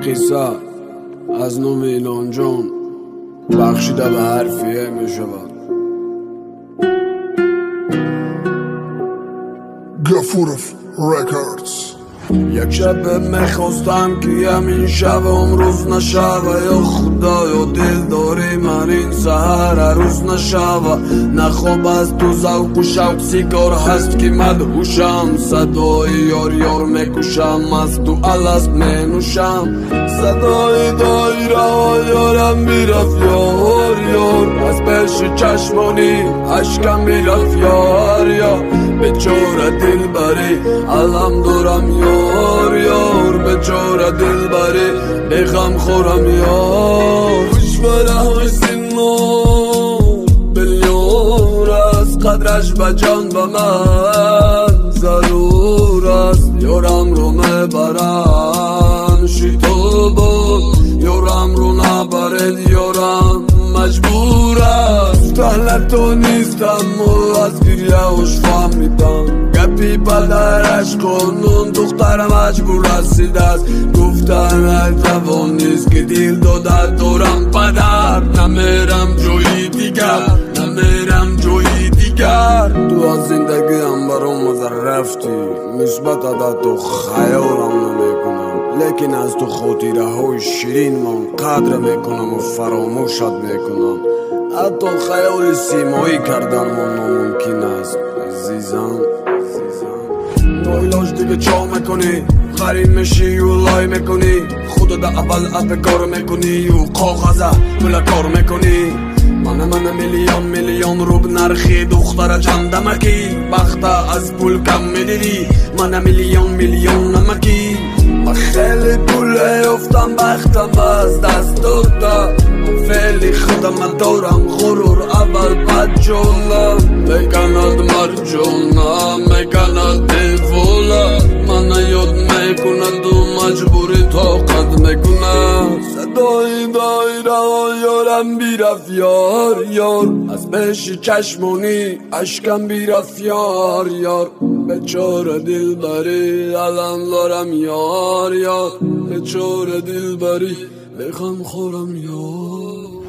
قصه از نام ایلان جان بخشیده به حرفیه می شود. گفورف رکاردز. یک شب میخواستم که همین شب امروز نشوه، یا خدا یا دل داری من این سهر عروس نشوه. نخواب از تو ذوق و شوق سیگار هست که مدهوشم، صدای یار یار میکشم از تو الست مینوشم. صدای دایره و یارم میرفت یار یار، از پیش چشمانی اشکم میرفت یار یار. بیچاره دل بری علم دارم یار یار، بیچاره دل بری بخم خورم یار. خوش برم سینو بلیور است، قدرش به جان به من ضرور است. یارم رو میبرن شیطان بود، یارم رو نبرد یارم مجبور است. تهل تو نیستم و از گریه اش فهمیدم، گپی پدرش قانون دختر مجبور رسید است. گفتن روان نیست که دل داده دارم پدر، نمیرم جایی دیگر نمیرم جایی دیگر. تو از زندگی هم برام مزر رفتی، نسبت عدد تو خیالم نمیکنم، لیکن از تو خاطره های شیرین من قدر میکنم و فراموشت میکنم. حتی خیال سیمایی کردن من ناممکن است عزیزم. نایلاش دیگه چا میکنی، غریب میشی و لای میکنی، خودت اول اپ کار میکنی و کاغذه بلا کار میکنی. من میلیون روب نرخی دختر چندمکی، بخته از پول کم میدیدی من میلیون نمکی. من خیلی پول افتم بختم از دست داده، فعلی خودم دارم غرور اول بد جولم. میکند مرجونم میکند دیووله، من یاد میکند و مجبوری طاقت میکند. صدای دایره و یارم بیرفت یار یار، از پیش چشمانی اشکم بیرفت یار یار. بیچاره دل بری علم دارم یار یار، بیچاره دل بری بخم خورم یار.